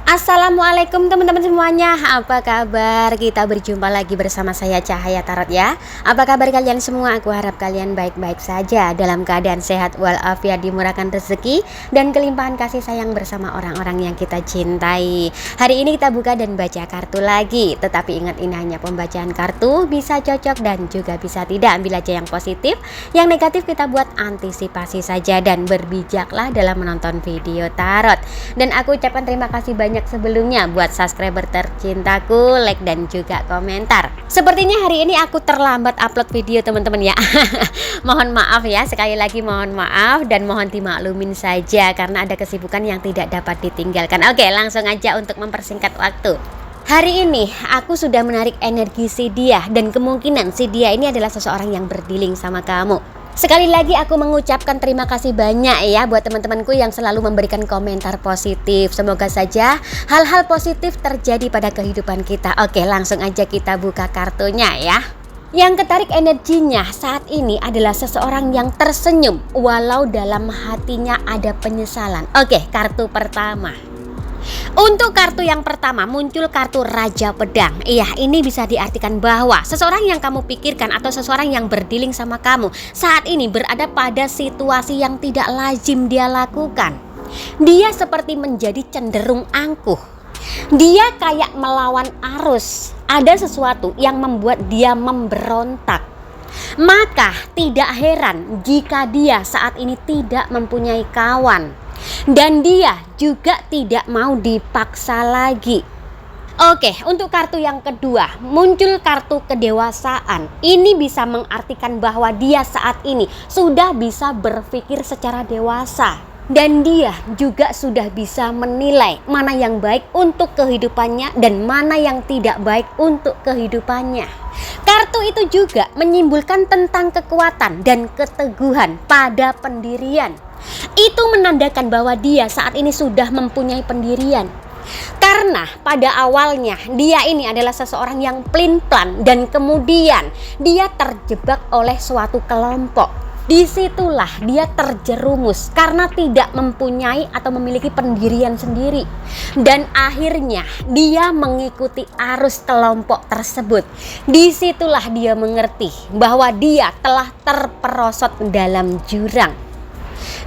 Assalamualaikum teman-teman semuanya, apa kabar? Kita berjumpa lagi bersama saya Cahaya Tarot ya. Apa kabar kalian semua? Aku harap kalian baik-baik saja, dalam keadaan sehat walafiat, dimurahkan rezeki dan kelimpahan kasih sayang bersama orang-orang yang kita cintai. Hari ini kita buka dan baca kartu lagi. Tetapi ingat, ini hanya pembacaan kartu, bisa cocok dan juga bisa tidak. Ambil aja yang positif, yang negatif kita buat antisipasi saja, dan berbijaklah dalam menonton video tarot. Dan aku ucapkan terima kasih banyak sebelumnya buat subscriber tercintaku, like dan juga komentar. Sepertinya hari ini aku terlambat upload video teman-teman ya. Mohon maaf ya, sekali lagi mohon maaf dan mohon dimaklumin saja karena ada kesibukan yang tidak dapat ditinggalkan. Oke, langsung aja untuk mempersingkat waktu. Hari ini aku sudah menarik energi si dia, dan kemungkinan si dia ini adalah seseorang yang berdealing sama kamu. Sekali lagi aku mengucapkan terima kasih banyak ya buat teman-temanku yang selalu memberikan komentar positif. Semoga saja hal-hal positif terjadi pada kehidupan kita. Oke, langsung aja kita buka kartunya ya. Yang ketarik energinya saat ini adalah seseorang yang tersenyum walau dalam hatinya ada penyesalan. Oke, kartu pertama. Untuk kartu yang pertama muncul kartu Raja Pedang. Iya, ini bisa diartikan bahwa seseorang yang kamu pikirkan atau seseorang yang berdealing sama kamu saat ini berada pada situasi yang tidak lazim dia lakukan. Dia seperti menjadi cenderung angkuh. Dia kayak melawan arus. Ada sesuatu yang membuat dia memberontak. Maka tidak heran jika dia saat ini tidak mempunyai kawan. Dan dia juga tidak mau dipaksa lagi. Oke, untuk kartu yang kedua muncul kartu kedewasaan. Ini bisa mengartikan bahwa dia saat ini sudah bisa berpikir secara dewasa. Dan dia juga sudah bisa menilai mana yang baik untuk kehidupannya dan mana yang tidak baik untuk kehidupannya. Kartu itu juga menyimpulkan tentang kekuatan dan keteguhan pada pendirian. Itu menandakan bahwa dia saat ini sudah mempunyai pendirian. Karena pada awalnya dia ini adalah seseorang yang pelin-pelan dan kemudian dia terjebak oleh suatu kelompok. Disitulah dia terjerumus karena tidak mempunyai atau memiliki pendirian sendiri. Dan akhirnya dia mengikuti arus kelompok tersebut. Disitulah dia mengerti bahwa dia telah terperosot dalam jurang.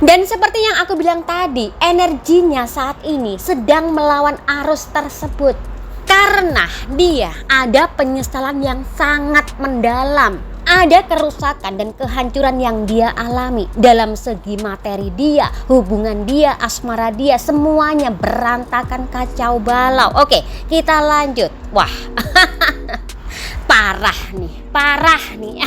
Dan seperti yang aku bilang tadi, energinya saat ini sedang melawan arus tersebut. Karena dia ada penyesalan yang sangat mendalam. Ada kerusakan dan kehancuran yang dia alami dalam segi materi dia, hubungan dia, asmara dia, semuanya berantakan, kacau balau. Oke, kita lanjut. Wah, parah nih.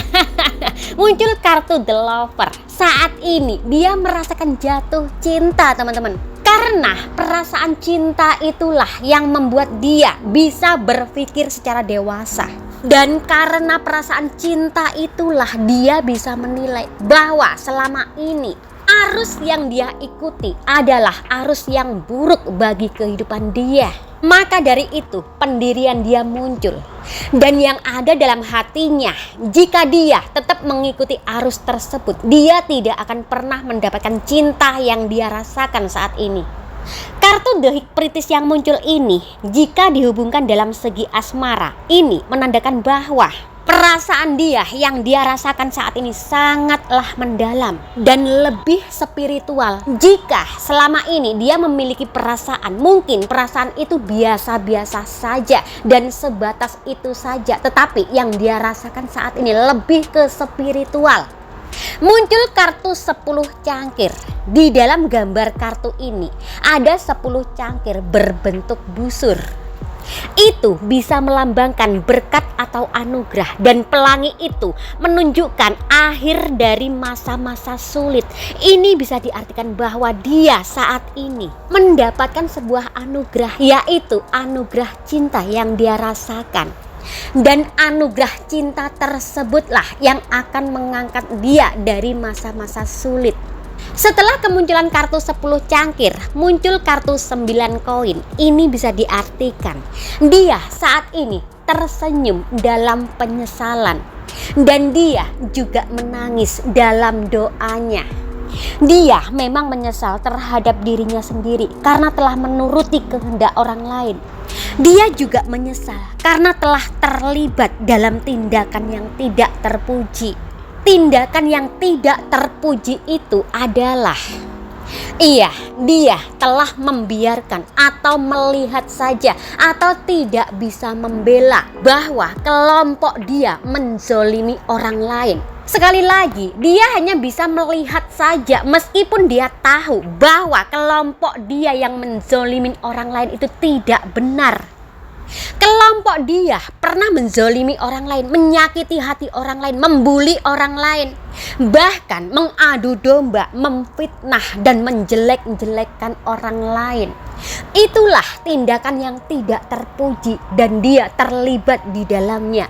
Muncul kartu The Lover. Saat ini dia merasakan jatuh cinta teman-teman. Karena perasaan cinta itulah yang membuat dia bisa berpikir secara dewasa. Dan karena perasaan cinta itulah dia bisa menilai bahwa selama ini arus yang dia ikuti adalah arus yang buruk bagi kehidupan dia. Maka dari itu pendirian dia muncul. Dan yang ada dalam hatinya, jika dia tetap mengikuti arus tersebut, dia tidak akan pernah mendapatkan cinta yang dia rasakan saat ini. Kartu The Hikpritis yang muncul ini, jika dihubungkan dalam segi asmara, ini menandakan bahwa perasaan dia yang dia rasakan saat ini sangatlah mendalam dan lebih spiritual. Jika selama ini dia memiliki perasaan, mungkin perasaan itu biasa-biasa saja dan sebatas itu saja, tetapi yang dia rasakan saat ini lebih ke spiritual. Muncul kartu 10 cangkir. Di dalam gambar kartu ini ada 10 cangkir berbentuk busur. Itu bisa melambangkan berkat atau anugerah, dan pelangi itu menunjukkan akhir dari masa-masa sulit. Ini bisa diartikan bahwa dia saat ini mendapatkan sebuah anugerah, yaitu anugerah cinta yang dia rasakan. Dan anugerah cinta tersebutlah yang akan mengangkat dia dari masa-masa sulit. Setelah kemunculan kartu 10 cangkir, muncul kartu 9 koin. Ini bisa diartikan dia saat ini tersenyum dalam penyesalan. Dan dia juga menangis dalam doanya. Dia memang menyesal terhadap dirinya sendiri karena telah menuruti kehendak orang lain. Dia juga menyesal karena telah terlibat dalam tindakan yang tidak terpuji. Tindakan yang tidak terpuji itu adalah dia telah membiarkan atau melihat saja atau tidak bisa membela bahwa kelompok dia menzolimi orang lain. Sekali lagi, dia hanya bisa melihat saja meskipun dia tahu bahwa kelompok dia yang menzolimin orang lain itu tidak benar. Kelompok dia pernah menzolimi orang lain, menyakiti hati orang lain, membuli orang lain, bahkan mengadu domba, memfitnah dan menjelek-jelekkan orang lain. Itulah tindakan yang tidak terpuji dan dia terlibat di dalamnya.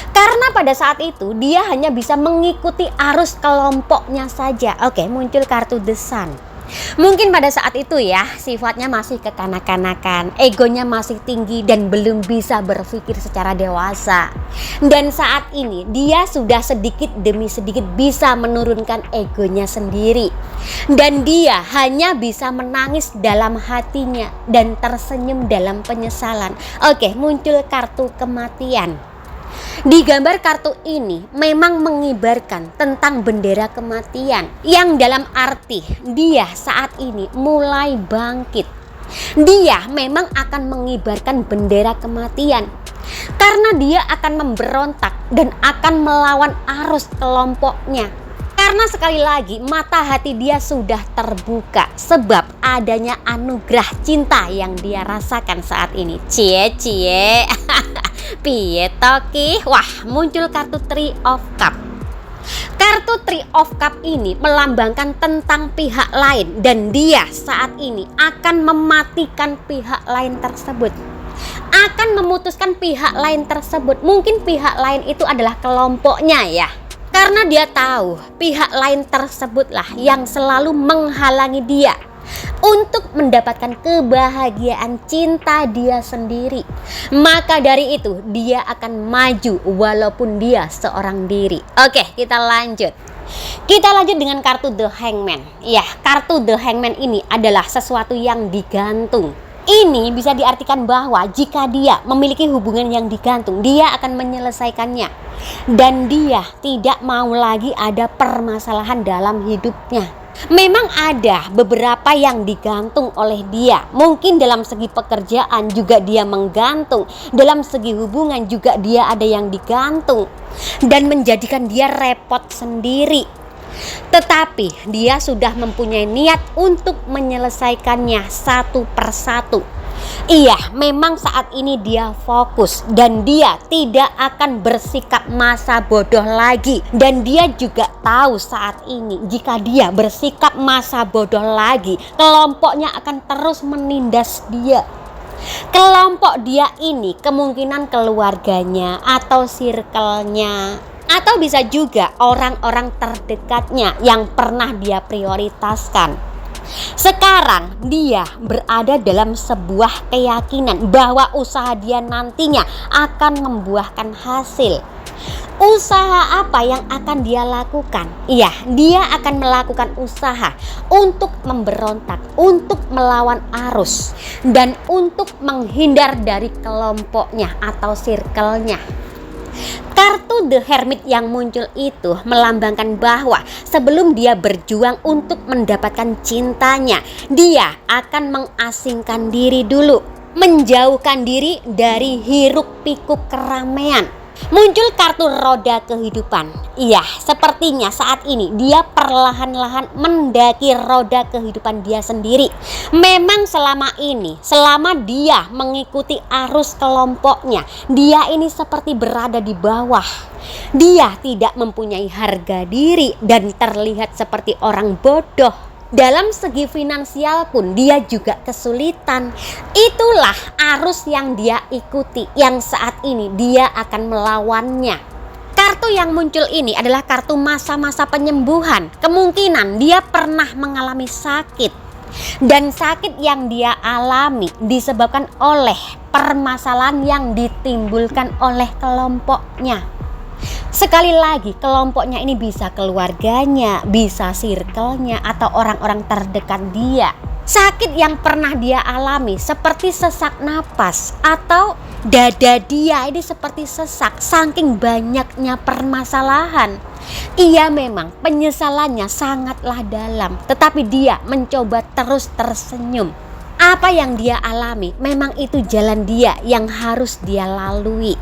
Karena pada saat itu dia hanya bisa mengikuti arus kelompoknya saja. Oke, muncul kartu The Sun. Mungkin pada saat itu ya sifatnya masih kekanak-kanakan, egonya masih tinggi dan belum bisa berpikir secara dewasa. Dan saat ini dia sudah sedikit demi sedikit bisa menurunkan egonya sendiri. Dan dia hanya bisa menangis dalam hatinya dan tersenyum dalam penyesalan. Oke, muncul kartu kematian. Di gambar kartu ini memang mengibarkan tentang bendera kematian yang dalam arti dia saat ini mulai bangkit. Dia memang akan mengibarkan bendera kematian karena dia akan memberontak dan akan melawan arus kelompoknya. Karena sekali lagi mata hati dia sudah terbuka sebab adanya anugerah cinta yang dia rasakan saat ini. Cie. Piye toki? Wah, muncul kartu Three of Cup. Kartu Three of Cup ini melambangkan tentang pihak lain dan dia saat ini akan mematikan pihak lain tersebut. Akan memutuskan pihak lain tersebut. Mungkin pihak lain itu adalah kelompoknya ya. Karena dia tahu pihak lain tersebutlah yang selalu menghalangi dia untuk mendapatkan kebahagiaan cinta dia sendiri. Maka dari itu dia akan maju walaupun dia seorang diri. Oke, kita lanjut. Kita lanjut dengan kartu The Hangman. Ya, kartu The Hangman ini adalah sesuatu yang digantung. Ini bisa diartikan bahwa jika dia memiliki hubungan yang digantung, dia akan menyelesaikannya. Dan dia tidak mau lagi ada permasalahan dalam hidupnya. Memang ada beberapa yang digantung oleh dia. Mungkin dalam segi pekerjaan juga dia menggantung. Dalam segi hubungan juga dia ada yang digantung. Dan menjadikan dia repot sendiri. Tetapi dia sudah mempunyai niat untuk menyelesaikannya satu persatu. Iya, memang saat ini dia fokus dan dia tidak akan bersikap masa bodoh lagi. Dan dia juga tahu saat ini jika dia bersikap masa bodoh lagi, kelompoknya akan terus menindas dia. Kelompok dia ini kemungkinan keluarganya atau circle-nya, atau bisa juga orang-orang terdekatnya yang pernah dia prioritaskan. Sekarang dia berada dalam sebuah keyakinan bahwa usaha dia nantinya akan membuahkan hasil. Usaha apa yang akan dia lakukan? Iya, dia akan melakukan usaha untuk memberontak, untuk melawan arus, dan untuk menghindar dari kelompoknya atau circle-nya. Kartu The Hermit yang muncul itu melambangkan bahwa sebelum dia berjuang untuk mendapatkan cintanya, dia akan mengasingkan diri dulu, menjauhkan diri dari hiruk pikuk keramaian. Muncul kartu roda kehidupan. Iya, sepertinya saat ini dia perlahan-lahan mendaki roda kehidupan dia sendiri. Memang selama ini, selama dia mengikuti arus kelompoknya, dia ini seperti berada di bawah. Dia tidak mempunyai harga diri dan terlihat seperti orang bodoh. Dalam segi finansial pun dia juga kesulitan. Itulah arus yang dia ikuti, yang saat ini dia akan melawannya. Kartu yang muncul ini adalah kartu masa-masa penyembuhan. Kemungkinan dia pernah mengalami sakit. Dan sakit yang dia alami disebabkan oleh permasalahan yang ditimbulkan oleh kelompoknya. Sekali lagi, kelompoknya ini bisa keluarganya, bisa circle-nya, atau orang-orang terdekat dia. Sakit yang pernah dia alami seperti sesak napas atau dada dia ini seperti sesak saking banyaknya permasalahan. Ia memang penyesalannya sangatlah dalam, tetapi dia mencoba terus tersenyum. Apa yang dia alami memang itu jalan dia yang harus dia lalui.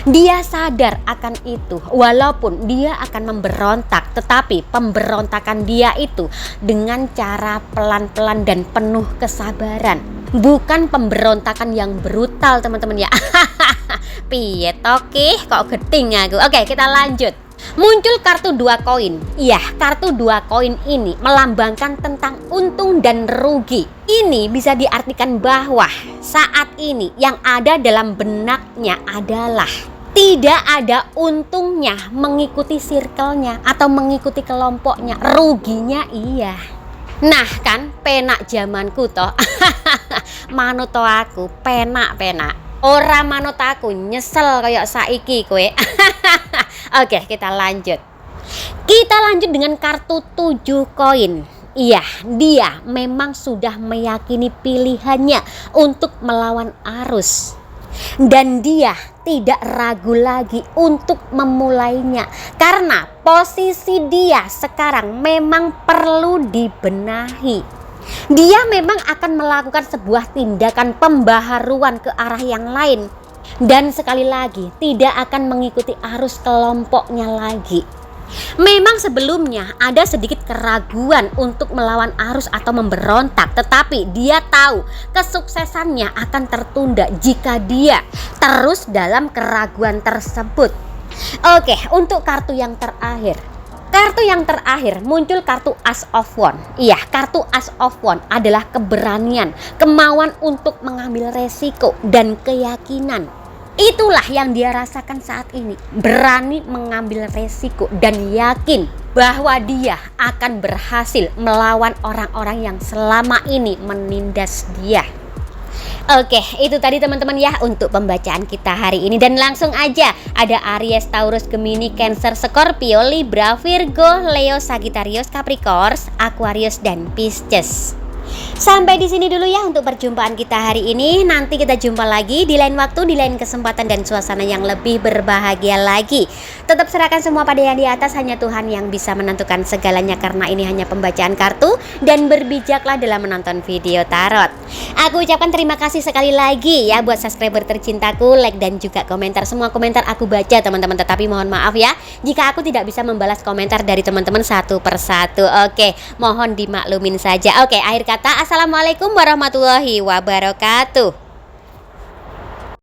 Dia sadar akan itu, walaupun dia akan memberontak, tetapi pemberontakan dia itu dengan cara pelan-pelan dan penuh kesabaran. Bukan pemberontakan yang brutal, teman-teman ya. Piye toki kok geting aku. Oke, kita lanjut. Muncul kartu 2 koin. Iya, kartu 2 koin ini melambangkan tentang untung dan rugi. Ini bisa diartikan bahwa saat ini yang ada dalam benaknya adalah tidak ada untungnya mengikuti circle-nya atau mengikuti kelompoknya. Ruginya iya. Nah kan, penak zamanku toh. Manut to aku, penak. Ora manut aku, nyesel kayak saiki kowe. Oke, kita lanjut. Kita lanjut dengan kartu 7 koin. Iya, dia memang sudah meyakini pilihannya untuk melawan arus. Dan dia tidak ragu lagi untuk memulainya. Karena posisi dia sekarang memang perlu dibenahi. Dia memang akan melakukan sebuah tindakan pembaharuan ke arah yang lain. Dan sekali lagi tidak akan mengikuti arus kelompoknya lagi. Memang sebelumnya ada sedikit keraguan untuk melawan arus atau memberontak, tetapi dia tahu kesuksesannya akan tertunda jika dia terus dalam keraguan tersebut. Oke, untuk kartu yang terakhir. Kartu yang terakhir muncul kartu Ace of Wands. Iya, kartu Ace of Wands adalah keberanian, kemauan untuk mengambil resiko dan keyakinan. Itulah yang dia rasakan saat ini. Berani mengambil resiko dan yakin bahwa dia akan berhasil melawan orang-orang yang selama ini menindas dia. Oke, itu tadi teman-teman ya untuk pembacaan kita hari ini. Dan langsung aja ada Aries, Taurus, Gemini, Cancer, Scorpio, Libra, Virgo, Leo, Sagittarius, Capricorn, Aquarius, dan Pisces. Sampai di sini dulu ya untuk perjumpaan kita hari ini. Nanti kita jumpa lagi di lain waktu, di lain kesempatan dan suasana yang lebih berbahagia lagi. Tetap serahkan semua pada yang di atas, hanya Tuhan yang bisa menentukan segalanya karena ini hanya pembacaan kartu, dan berbijaklah dalam menonton video tarot. Aku ucapkan terima kasih sekali lagi ya buat subscriber tercintaku, like dan juga komentar. Semua komentar aku baca teman-teman, tetapi mohon maaf ya jika aku tidak bisa membalas komentar dari teman-teman satu persatu. Oke, mohon dimaklumin saja. Oke, akhir kata, assalamualaikum warahmatullahi wabarakatuh.